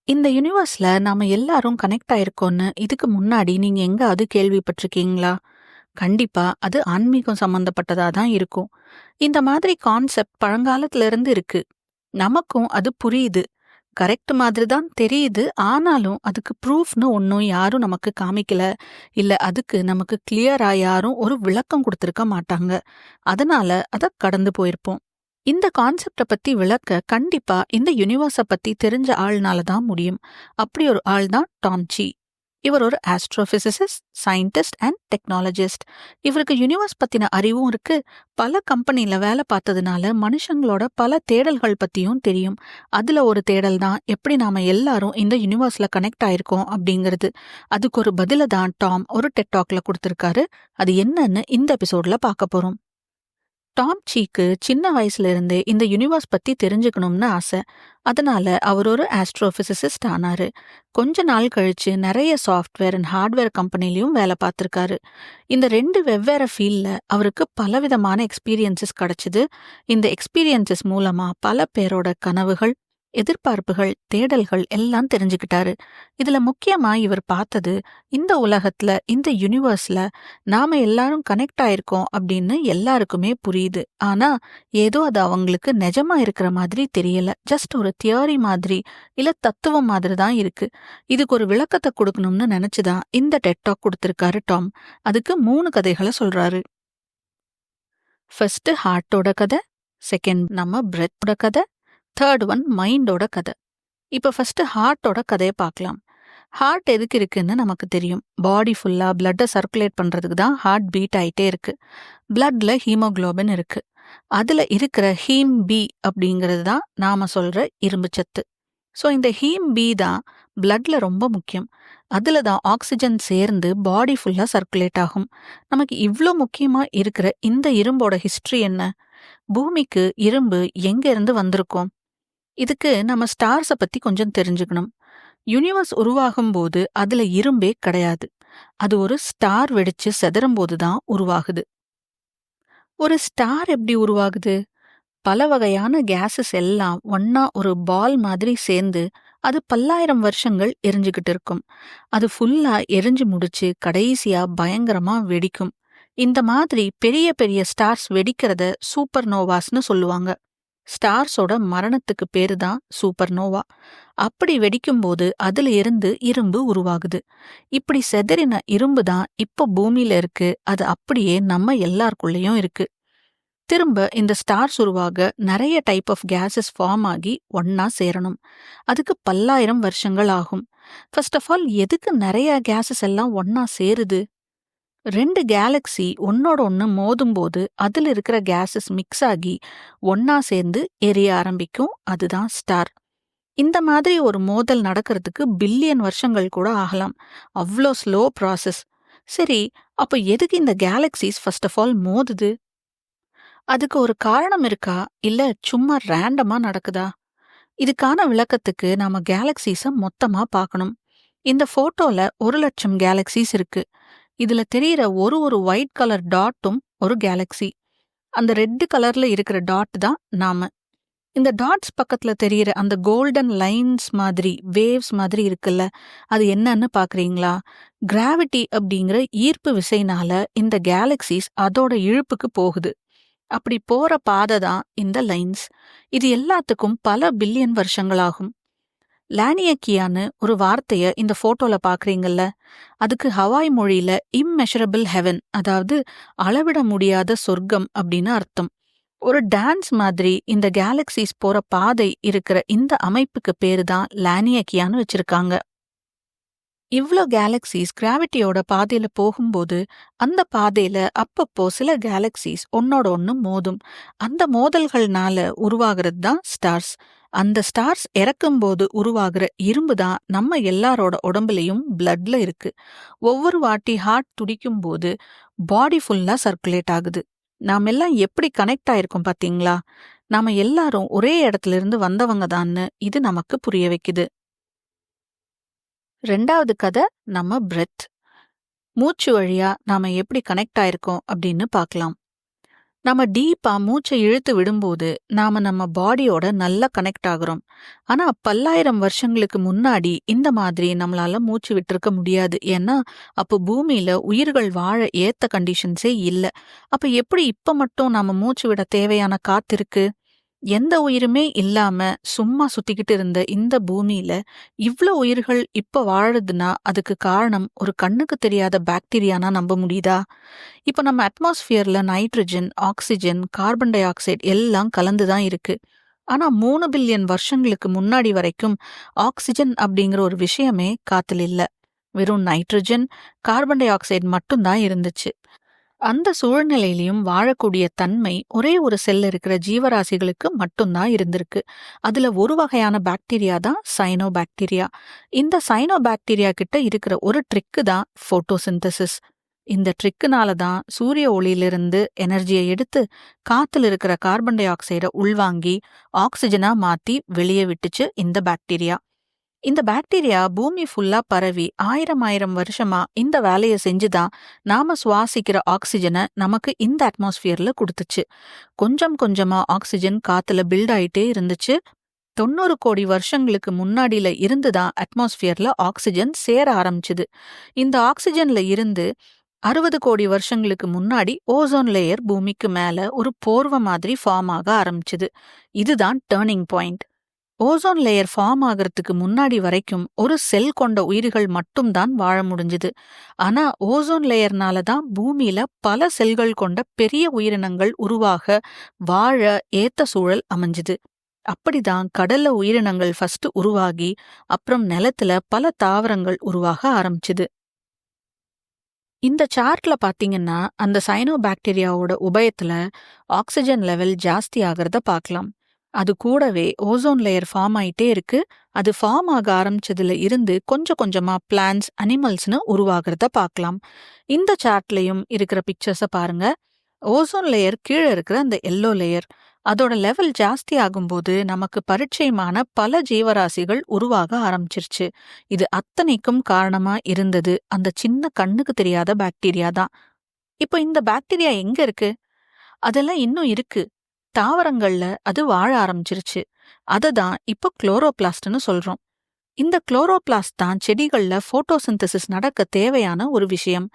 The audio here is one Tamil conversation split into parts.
இந்த யுனிவர்ஸ்ல நாம எல்லாரும் கனெக்ட் ஆயிருக்கோம்னு இதுக்கு முன்னாடி நீங்க எங்காவது கேள்விப்பட்டிருக்கீங்களா? கண்டிப்பா அது ஆன்மீகம் சம்பந்தப்பட்டதா தான் இருக்கும். இந்த மாதிரி கான்செப்ட் பழங்காலத்துல இருந்து இருக்கு. நமக்கும் அது புரியுது. கரெக்ட் மாதிரி தான் தெரியுது. ஆனாலும் அதுக்கு ப்ரூஃப்னு ஒன்னும் யாரும் நமக்கு காமிக்கல. இல்ல அதுக்கு நமக்கு கிளியரா யாரும் ஒரு விளக்கம் கொடுத்திருக்க மாட்டாங்க. அதனால அத கடந்து போயிருப்போம். இந்த கான்செப்ட பத்தி விளக்க கண்டிப்பா இந்த யுனிவர்ஸ பத்தி தெரிஞ்ச ஆள்னால தான் முடியும். அப்படி ஒரு ஆள் தான் டாம் சீ. இவர் ஒரு ஆஸ்ட்ரோபிசிசிஸ்ட், சயின்டிஸ்ட் அண்ட் டெக்னாலஜிஸ்ட். இவருக்கு யுனிவர்ஸ் பத்தின அறிவும் இருக்கு. பல கம்பெனில வேலை பார்த்ததுனால மனுஷங்களோட பல தேடல்கள் பத்தியும் தெரியும். அதுல ஒரு தேடல் தான் எப்படி நாம எல்லாரும் இந்த யுனிவர்ஸ்ல கனெக்ட் ஆயிருக்கோம் அப்படிங்கிறது. அதுக்கு ஒரு பதில தான் டாம் ஒரு டெட் டாக்ல கொடுத்திருக்காரு. அது என்னன்னு இந்த எபிசோட்ல பார்க்க போறோம். டாம் சீக்கு சின்ன வயசுல இருந்தே இந்த யுனிவர்ஸ் பத்தி தெரிஞ்சுக்கணும்னு ஆசை. அதனால அவர் ஒரு ஆஸ்ட்ரோபிசிசிஸ்ட் ஆனாரு. கொஞ்ச நாள் கழிச்சு நிறைய சாஃப்ட்வேர் அண்ட் ஹார்ட்வேர் கம்பெனிலையும் வேலை பார்த்திருக்காரு. இந்த ரெண்டு வெவ்வேறு ஃபீல்ட்ல அவருக்கு பலவிதமான எக்ஸ்பீரியன்சஸ் கிடைச்சது. இந்த எக்ஸ்பீரியன்சஸ் மூலமா பல பேரோட கனவுகள், எதிர்பார்ப்புகள், தேடல்கள் எல்லாம் தெரிஞ்சுக்கிட்டாரு. இதுல முக்கியமா இவர் பார்த்தது, இந்த உலகத்துல, இந்த யுனிவர்ஸ்ல நாம எல்லாரும் கனெக்ட் ஆயிருக்கோம் அப்படின்னு எல்லாருக்குமே புரியுது. ஆனா ஏதோ அது அவங்களுக்கு நிஜமா இருக்கிற மாதிரி தெரியல. ஜஸ்ட் ஒரு தியரி மாதிரி, இல்ல தத்துவம் மாதிரி தான் இருக்கு. இதுக்கு ஒரு விளக்கத்தை கொடுக்கணும்னு நினைச்சுதான் இந்த டெட் டாக் கொடுத்திருக்காரு டாம். அதுக்கு 3 கதைகளை சொல்றாரு. ஃபர்ஸ்ட் ஹார்ட்டோட கதை, செகண்ட் நம்ம பிரெத்தோட கதை, தேர்ட் ஒன் மைண்டோட கதை. இப்ப ஃபர்ஸ்ட் ஹார்ட்டோட கதையை பார்க்கலாம். ஹார்ட் எதுக்கு இருக்குன்னு நமக்கு தெரியும். பாடி ஃபுல்லா பிளட்டை சர்க்குலேட் பண்றதுக்கு தான் ஹார்ட் பீட் ஆயிட்டே இருக்கு. பிளட்ல ஹீமோகுளோபின் இருக்கு. அதுல இருக்கிற ஹீம் பி அப்படிங்கிறது தான் நாம சொல்ற இரும்பு சத்து. ஸோ இந்த ஹீம் பி தான் பிளட்ல ரொம்ப முக்கியம். அதுல தான் ஆக்சிஜன் சேர்ந்து பாடி ஃபுல்லா சர்க்குலேட் ஆகும். நமக்கு இவ்ளோ முக்கியமா இருக்கிற இந்த இரும்போட ஹிஸ்டரி என்ன? பூமிக்கு இரும்பு எங்க இருந்து வந்திருக்கும்? இதுக்கு நம்ம ஸ்டார்ஸை பத்தி கொஞ்சம் தெரிஞ்சுக்கணும். யூனிவர்ஸ் உருவாகும் போது அதுல இரும்பே கிடையாது. அது ஒரு ஸ்டார் வெடிச்சு செதறும் போதுதான் உருவாகுது. ஒரு ஸ்டார் எப்படி உருவாகுது? பல வகையான கேஸஸ் எல்லாம் ஒன்னா ஒரு பால் மாதிரி சேர்ந்து அது பல்லாயிரம் வருஷங்கள் எரிஞ்சுகிட்டு இருக்கும். அது ஃபுல்லா எரிஞ்சு முடிச்சு கடைசியா பயங்கரமா வெடிக்கும். இந்த மாதிரி பெரிய பெரிய ஸ்டார்ஸ் வெடிக்கிறத சூப்பர் நோவாஸ்னு சொல்லுவாங்க. ஸ்டார்ஸோட மரணத்துக்கு பேரு தான் சூப்பர் நோவா. அப்படி வெடிக்கும்போது அதுல இருந்து இரும்பு உருவாகுது. இப்படி செதறின இரும்பு தான் இப்போ பூமியில இருக்கு. அது அப்படியே நம்ம எல்லாருக்குள்ளேயும் இருக்கு. திரும்ப இந்த ஸ்டார்ஸ் உருவாக நிறைய டைப் ஆஃப் கேஸஸ் ஃபார்ம் ஆகி ஒன்னா சேரணும். அதுக்கு பல்லாயிரம் வருஷங்கள் ஆகும். ஃபர்ஸ்ட் ஆஃப் ஆல் எதுக்கு நிறைய கேஸஸ் எல்லாம் ஒன்னா சேருது? 2 கேலக்ஸி ஒன்னோட ஒன்னு மோதும் போது அதுல இருக்கிற கேஸஸ் மிக்ஸ் ஆகி ஒன்னா சேர்ந்து எரிய ஆரம்பிக்கும். அதுதான் ஸ்டார். இந்த மாதிரி ஒரு மோதல் நடக்கிறதுக்கு பில்லியன் வருஷங்கள் கூட ஆகலாம். அவ்வளோ ஸ்லோ ப்ராசஸ். சரி, அப்போ எதுக்கு இந்த கேலக்சிஸ் ஃபர்ஸ்ட் ஆஃப் ஆல் மோதுது? அதுக்கு ஒரு காரணம் இருக்கா, இல்ல சும்மா ரேண்டமா நடக்குதா? இதுக்கான விளக்கத்துக்கு நாம கேலக்சிஸ மொத்தமா பார்க்கணும். இந்த போட்டோல 1,00,000 கேலக்சிஸ் இருக்கு. இதுல தெரியிற ஒரு ஒரு ஒயிட் கலர் டாட்டும் ஒரு கேலக்சி. அந்த ரெட் கலர்ல இருக்கிற டாட் தான் நாம. இந்த டாட்ஸ் பக்கத்துல தெரியிற அந்த கோல்டன் லைன்ஸ் மாதிரி, வேவ்ஸ் மாதிரி இருக்குல்ல, அது என்னன்னு பாக்குறீங்களா? கிராவிட்டி அப்படிங்கிற ஈர்ப்பு விசைனால இந்த கேலக்சிஸ் அதோட இழுப்புக்கு போகுது. அப்படி போற பாதை தான் இந்த லைன்ஸ். இது எல்லாத்துக்கும் பல பில்லியன் வருஷங்களாகும். லானியக்கியான்னு ஒரு வார்த்தைய இந்த போட்டோல பாக்குறீங்கல்ல, அதுக்கு ஹவாய் மொழியில இம்மெஷரபிள் ஹெவன், அதாவது அளவிட முடியாத சொர்க்கம் அப்படின்னு அர்த்தம். ஒரு டான்ஸ் மாதிரி இந்த கேலக்சிஸ் போற பாதை இருக்கிற இந்த அமைப்புக்கு பேரு தான் லானியக்கியான்னு வச்சிருக்காங்க. இவ்ளோ கேலக்சிஸ் கிராவிட்டியோட பாதையில போகும்போது அந்த பாதையில அப்பப்போ சில கேலக்சிஸ் ஒன்னோட ஒன்னு மோதும். அந்த மோதல்கள்னால உருவாகிறது தான் ஸ்டார்ஸ். அந்த ஸ்டார்ஸ் இறக்கும்போது உருவாகிற இரும்பு தான் நம்ம எல்லாரோட உடம்புலயும் பிளட்ல இருக்கு. ஒவ்வொரு வாட்டி ஹார்ட் துடிக்கும் போது பாடி ஃபுல்லா சர்க்குலேட் ஆகுது. நாம எல்லாம் எப்படி கனெக்ட் ஆயிருக்கோம் பாத்தீங்களா? நாம எல்லாரும் ஒரே இடத்துல இருந்து வந்தவங்க தான்னு இது நமக்கு புரிய வைக்குது. 2வது கதை நம்ம பிரெத். மூச்சு வழியா நாம எப்படி கனெக்ட் ஆயிருக்கோம் அப்படின்னு பார்க்கலாம். நம்ம டீப்பா மூச்சை இழுத்து விடும்போது நாம நம்ம பாடியோட நல்லா கனெக்ட் ஆகுறோம். ஆனா பல்லாயிரம் வருஷங்களுக்கு முன்னாடி இந்த மாதிரி நம்மளால மூச்சு விட்டிருக்க முடியாது. ஏன்னா அப்போ பூமியில உயிர்கள் வாழ ஏத்த கண்டிஷன்ஸே இல்ல. அப்ப எப்படி இப்ப மட்டும் நாம மூச்சு விட தேவையான காத்து இருக்கு? எந்த உயிருமே இல்லாம சும்மா சுத்திக்கிட்டு இருந்த இந்த பூமியில இவ்ளோ உயிர்கள் இப்ப வாழுதுன்னா அதுக்கு காரணம் ஒரு கண்ணுக்கு தெரியாத பாக்டீரியானா நம்ப முடியுதா? இப்ப நம்ம அட்மாஸ்பியர்ல nitrogen, oxygen, carbon dioxide எல்லாம் கலந்து தான் இருக்கு. ஆனா 3 பில்லியன் வருஷங்களுக்கு முன்னாடி வரைக்கும் ஆக்சிஜன் அப்படிங்கிற ஒரு விஷயமே காத்துல இல்ல. வெறும் நைட்ரஜன், கார்பன் டை ஆக்சைடு மட்டும்தான் இருந்துச்சு. அந்த சூழ்நிலையிலும் வாழக்கூடிய தன்மை ஒரே ஒரு செல்ல இருக்கிற ஜீவராசிகளுக்கு மட்டும்தான் இருந்திருக்கு. அதுல ஒரு வகையான பாக்டீரியா தான் சைனோபாக்டீரியா. இந்த சைனோபாக்டீரியா கிட்ட இருக்கிற ஒரு ட்ரிக்கு தான் போட்டோசிந்தசிஸ். இந்த ட்ரிக்குனால தான் சூரிய ஒளியிலிருந்து எனர்ஜியை எடுத்து காத்துல இருக்கிற கார்பன் டை ஆக்சைடை உள்வாங்கி ஆக்சிஜனா மாத்தி வெளியே விட்டுச்சு இந்த பாக்டீரியா. இந்த பாக்டீரியா பூமி ஃபுல்லா பரவி ஆயிரம் வருஷமா இந்த வேலையை செஞ்சுதான் நாம சுவாசிக்கிற ஆக்சிஜனை நமக்கு இந்த அட்மாஸ்பியர்ல கொடுத்துச்சு. கொஞ்சம் கொஞ்சமா ஆக்சிஜன் காத்துல பில்ட் ஆயிட்டே இருந்துச்சு. 90 கோடி வருஷங்களுக்கு முன்னாடியில இருந்துதான் அட்மாஸ்பியர்ல ஆக்சிஜன் சேர ஆரம்பிச்சுது. இந்த ஆக்சிஜன்ல இருந்து 60 கோடி வருஷங்களுக்கு முன்னாடி ஓசோன் லேயர் பூமிக்கு மேல ஒரு போர்வை மாதிரி ஃபார்ம் ஆக ஆரம்பிச்சுது. இதுதான் turning point. Ozone layer form ஆகிறதுக்கு முன்னாடி வரைக்கும் ஒரு செல் கொண்ட உயிர்கள் மட்டும்தான் வாழ முடிஞ்சுது. ஆனா ஓசோன் லேயர்னால தான் பூமியில பல செல்கள் கொண்ட பெரிய உயிரினங்கள் உருவாக வாழ ஏத்த சூழல் அமைஞ்சுது. அப்படிதான் கடல்ல உயிரினங்கள் ஃபர்ஸ்ட் உருவாகி அப்புறம் நிலத்துல பல தாவரங்கள் உருவாக ஆரம்பிச்சுது. இந்த சார்ட்ல பாத்தீங்கன்னா அந்த சைனோபாக்டீரியாவோட உபயத்துல ஆக்சிஜன் லெவல் ஜாஸ்தி ஆகிறத பார்க்கலாம். அது கூடவே ஓசோன் லேயர் ஃபார்ம் ஆயிட்டே இருக்கு. அது ஃபார்ம் ஆக ஆரம்பிச்சதுல இருந்து கொஞ்சம் கொஞ்சமா பிளான்ட்ஸ், அனிமல்ஸ்னு உருவாகிறத பார்க்கலாம். இந்த சார்ட்லயும் இருக்கிற பிக்சர்ஸை பாருங்க. ஓசோன் லேயர் கீழே இருக்கிற அந்த எல்லோ லேயர் அதோட லெவல் ஜாஸ்தி ஆகும்போது நமக்கு பரிச்சயமான பல ஜீவராசிகள் உருவாக ஆரம்பிச்சிருச்சு. இது அத்தனைக்கும் காரணமா இருந்தது அந்த சின்ன கண்ணுக்கு தெரியாத பாக்டீரியா தான். இப்போ இந்த பாக்டீரியா எங்க இருக்கு? அதெல்லாம் இன்னும் இருக்கு. தாவரங்கள்ல அது வாழ ஆரம்பிச்சிருச்சு. அததான் இப்போ குளோரோபிளாஸ்ட்னு சொல்றோம். இந்த குளோரோபிளாஸ்ட் தான் செடிகள்ல போட்டோசிந்தசிஸ் நடக்க தேவையான ஒரு விஷயம்.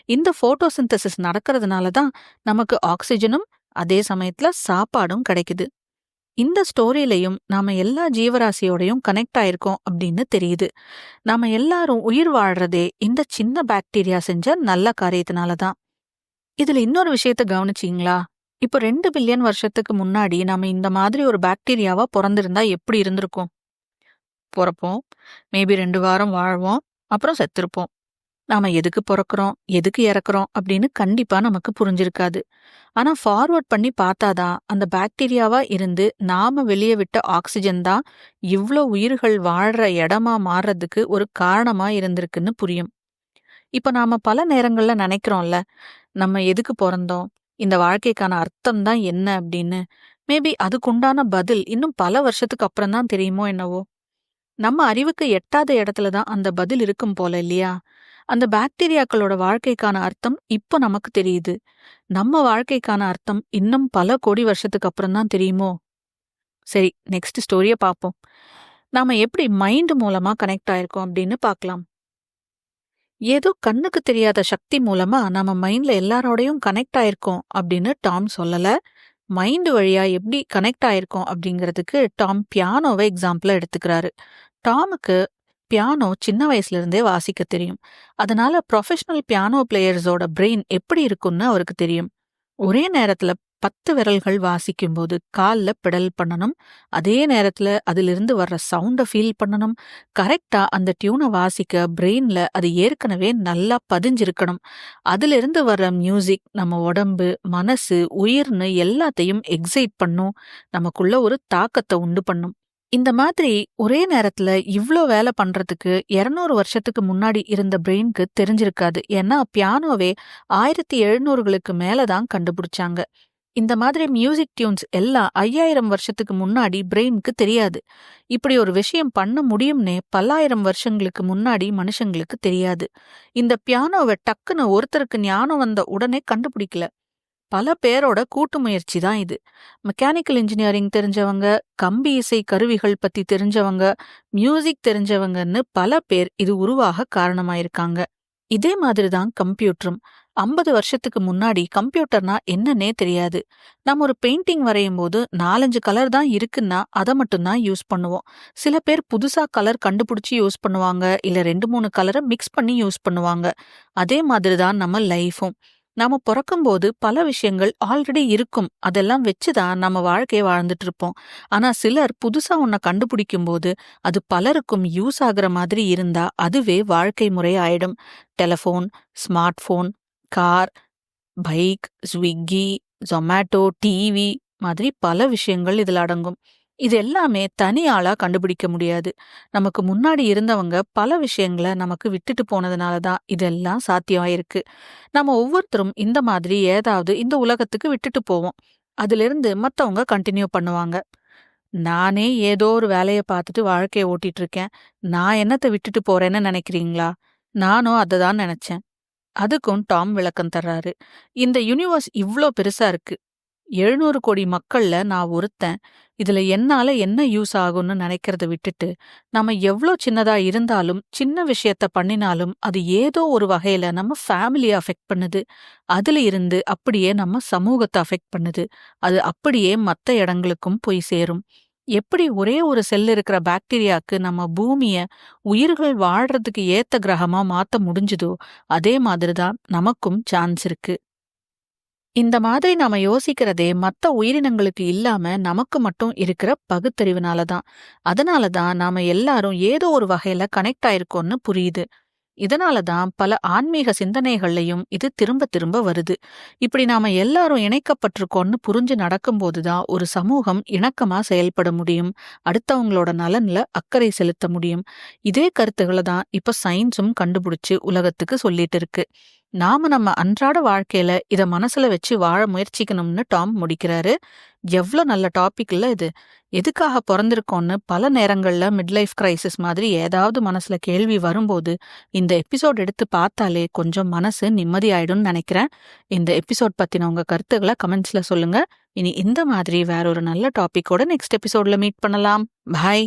இந்த போட்டோசிந்தசிஸ் நடக்கிறதுனால தான் நமக்கு ஆக்சிஜனும் அதே சமயத்துல சாப்பாடும் கிடைக்குது. இந்த ஸ்டோரியிலையும் நாம எல்லா ஜீவராசியோடையும் கனெக்ட் ஆயிருக்கோம் அப்படின்னு தெரியுது. நாம எல்லாரும் உயிர் வாழ்றதே இந்த சின்ன பாக்டீரியா செஞ்ச நல்ல காரியத்தினால தான். இதுல இன்னொரு விஷயத்த கவனிச்சீங்களா? இப்போ 2 பில்லியன் வருஷத்துக்கு முன்னாடி நாம இந்த மாதிரி ஒரு பாக்டீரியாவா பிறந்திருந்தா எப்படி இருந்திருக்கும்? பிறப்போம், மேபி 2 வாரம் வாழ்வோம், அப்புறம் செத்துருப்போம். நாம எதுக்கு பிறக்கிறோம், எதுக்கு இறக்குறோம் அப்படின்னு கண்டிப்பா நமக்கு புரிஞ்சிருக்காது. ஆனா ஃபார்வர்ட் பண்ணி பார்த்தாதான் அந்த பாக்டீரியாவா இருந்து நாம வெளியே விட்ட ஆக்சிஜன் தான் இவ்ளோ உயிர்கள் வாழ்ற இடமா மாறுறதுக்கு ஒரு காரணமா இருந்திருக்குன்னு புரியும். இப்ப நாம பல நேரங்கள்ல நினைக்கிறோம்ல, நம்ம எதுக்கு பிறந்தோம், இந்த வாழ்க்கைக்கான அர்த்தம் தான் என்ன அப்படின்னு. மேபி அதுக்குண்டான பதில் இன்னும் பல வருஷத்துக்கு அப்புறம் தான் தெரியுமோ என்னவோ. நம்ம அறிவுக்கு எட்டாத இடத்துல தான் அந்த பதில் இருக்கும் போல இல்லையா? அந்த பாக்டீரியாக்களோட வாழ்க்கைக்கான அர்த்தம் இப்போ நமக்கு தெரியுது. நம்ம வாழ்க்கைக்கான அர்த்தம் இன்னும் பல கோடி வருஷத்துக்கு அப்புறம் தான் தெரியுமோ? சரி, நெக்ஸ்ட் ஸ்டோரியை பார்ப்போம். நாம எப்படி மைண்ட் மூலமா கனெக்ட் ஆயிருக்கோம் அப்படின்னு பார்க்கலாம். ஏதோ கண்ணுக்கு தெரியாத சக்தி மூலமா நம்ம மைண்ட்ல எல்லாரோடையும் கனெக்ட் ஆயிருக்கோம் அப்படின்னு டாம் சொல்லல. மைண்ட் வழியா எப்படி கனெக்ட் ஆயிருக்கோம் அப்படிங்கிறதுக்கு டாம் பியானோவை எக்ஸாம்பிளா எடுத்துக்கிறாரு. டாமுக்கு பியானோ சின்ன வயசுல இருந்தே வாசிக்க தெரியும். அதனால ப்ரொஃபஷனல் பியானோ பிளேயர்ஸோட பிரெயின் எப்படி இருக்கும்னு அவருக்கு தெரியும். ஒரே நேரத்துல 10 விரல்கள் வாசிக்கும்போது கால்ல பெடல் பண்ணணும். அதே நேரத்துல அதிலிருந்து வர்ற சவுண்டை ஃபீல் பண்ணணும். கரெக்டா அந்த டியூனை வாசிக்க பிரெயின்ல அது ஏற்கனவே நல்லா பதிஞ்சிருக்கணும். அதிலிருந்து வர்ற மியூசிக் நம்ம உடம்பு, மனசு, உயிர்னு எல்லாத்தையும் எக்ஸைட் பண்ணும். நமக்குள்ள ஒரு தாக்கத்தை உண்டு பண்ணும். இந்த மாதிரி ஒரே நேரத்துல இவ்ளோ வேலை பண்றதுக்கு 200 வருஷத்துக்கு முன்னாடி இருந்த பிரெயினுக்கு தெரிஞ்சிருக்காது. ஏன்னா பியானோவே 1700களுக்கு மேலதான் கண்டுபிடிச்சாங்க. இந்த மாதிரி மியூசிக் டியூன்ஸ் எல்லாம் 5000 வருஷத்துக்கு முன்னாடி பிரெயினுக்கு தெரியாது. இப்படி ஒரு விஷயம் பண்ண முடியும்னே பல்லாயிரம் வருஷங்களுக்கு முன்னாடி மனுஷங்களுக்கு தெரியாது. இந்த பியானோவை டக்குன்னு ஒருத்தருக்கு ஞானம் வந்த உடனே கண்டுபிடிக்கல. பல பேரோட கூட்டு முயற்சி தான் இது. மெக்கானிக்கல் இன்ஜினியரிங் தெரிஞ்சவங்க, கம்பி இசை கருவிகள் பத்தி தெரிஞ்சவங்க, மியூசிக் தெரிஞ்சவங்கன்னு பல பேர் இது உருவாக காரணமாயிருக்காங்க. இதே மாதிரி தான் கம்ப்யூட்டரும். 50 வருஷத்துக்கு முன்னாடி கம்ப்யூட்டர்னா என்னன்னே தெரியாது. நம்ம ஒரு பெயிண்டிங் வரையும் போது 4-5 கலர் தான் இருக்குன்னா அதை மட்டும்தான் யூஸ் பண்ணுவோம். சில பேர் புதுசா கலர் கண்டுபிடிச்சு யூஸ் பண்ணுவாங்க, இல்ல 2-3 கலரை மிக்ஸ் பண்ணி யூஸ் பண்ணுவாங்க. அதே மாதிரி தான் நம்ம லைஃபும். நாம பிறக்கும்போது பல விஷயங்கள் ஆல்ரெடி இருக்கும், அதெல்லாம் வச்சுதான் நம்ம வாழ்க்கையை வாழ்ந்துட்டு இருப்போம். ஆனா சிலர் புதுசா ஒன்ன கண்டுபிடிக்கும் போது அது பலருக்கும் யூஸ் ஆகுற மாதிரி இருந்தா அதுவே வாழ்க்கை முறை ஆயிடும். Telephone, smart phone, car, bike, Swiggy, Zomato, TV மாதிரி பல விஷயங்கள் இதுல அடங்கும். இது எல்லாமே தனி ஆளா கண்டுபிடிக்க முடியாது. நமக்கு முன்னாடி இருந்தவங்க பல விஷயங்களை நமக்கு விட்டுட்டு போனதுனால தான் இதெல்லாம் சாத்தியமாயிருக்கு. நம்ம ஒவ்வொருத்தரும் இந்த மாதிரி ஏதாவது இந்த உலகத்துக்கு விட்டுட்டு போவோம். அதிலிருந்து மத்தவங்க கண்டினியூ பண்ணுவாங்க. நானே ஏதோ ஒரு வேலையை பார்த்துட்டு வாழ்க்கையை ஓட்டிட்டு இருக்கேன், நான் என்னத்தை விட்டுட்டு போறேன்னு நினைக்கிறீங்களா? நானும் அதை தான் நினைச்சேன். அதுக்கும் டாம் விளக்கம் தர்றாரு. இந்த யூனிவர்ஸ் இவ்ளோ பெருசா இருக்கு. 700 கோடி மக்கள்ல நான் ஒருத்தன். இதுல என்னால என்ன யூஸ் ஆகும்னு நினைக்கிறத விட்டுட்டு, நம்ம எவ்ளோ சின்னதா இருந்தாலும், சின்ன விஷயத்த பண்ணினாலும் அது ஏதோ ஒரு வகையில நம்ம ஃபேமிலியை அஃபெக்ட் பண்ணுது. அதுல இருந்து அப்படியே நம்ம சமூகத்தை அஃபெக்ட் பண்ணுது. அது அப்படியே மத்த இடங்களுக்கும் போய் சேரும். எப்படி ஒரே ஒரு செல் இருக்கிற பாக்டீரியாக்கு நம்ம பூமிய உயிர்கள் வாழ்றதுக்கு ஏத்த கிரகமா மாத்த முடிஞ்சுதோ, அதே மாதிரிதான் நமக்கும் சான்ஸ் இருக்கு. இந்த மாதிரி நாம யோசிக்கிறதே மத்த உயிரினங்களுக்கு இல்லாம நமக்கு மட்டும் இருக்கிற பகுத்தறிவுனால தான். அதனால தான் நாம எல்லாரும் ஏதோ ஒரு வகையில கனெக்ட் ஆயிருக்கோம்னு புரியுது. இதனால தான் பல ஆன்மீக சிந்தனைகள்லையும் இது திரும்ப திரும்ப வருது. இப்படி நாம எல்லாரும் இணைக்கப்பட்டிருக்கோம்னு புரிஞ்சு நடக்கும்போது தான் ஒரு சமூகம் இணக்கமா செயல்பட முடியும், அடுத்தவங்களோட நலன்ல அக்கறை செலுத்த முடியும். இதே கருத்துக்களை தான் இப்ப சயின்ஸும் கண்டுபிடிச்சு உலகத்துக்கு சொல்லிட்டு இருக்கு. நாம நம்ம அன்றாட வாழ்க்கையில இத மனசுல வச்சு வாழ முயற்சிக்கணும்னு டாம் முடிக்கிறாரு. எவ்ளோ நல்ல டாபிக் இல்ல இது. எதுக்காக பிறந்திருக்கோம்னு பல நேரங்கள்ல மிட்லைஃப் கிரைசிஸ் மாதிரி ஏதாவது மனசுல கேள்வி வரும்போது இந்த எபிசோட் எடுத்து பார்த்தாலே கொஞ்சம் மனசு நிம்மதியாயிடும்னு நினைக்கிறேன். இந்த எபிசோட் பத்தின உங்க கருத்துக்களை கமெண்ட்ஸ்ல சொல்லுங்க. இனி இந்த மாதிரி வேற ஒரு நல்ல டாபிக்கோட நெக்ஸ்ட் எபிசோட்ல மீட் பண்ணலாம். பாய்.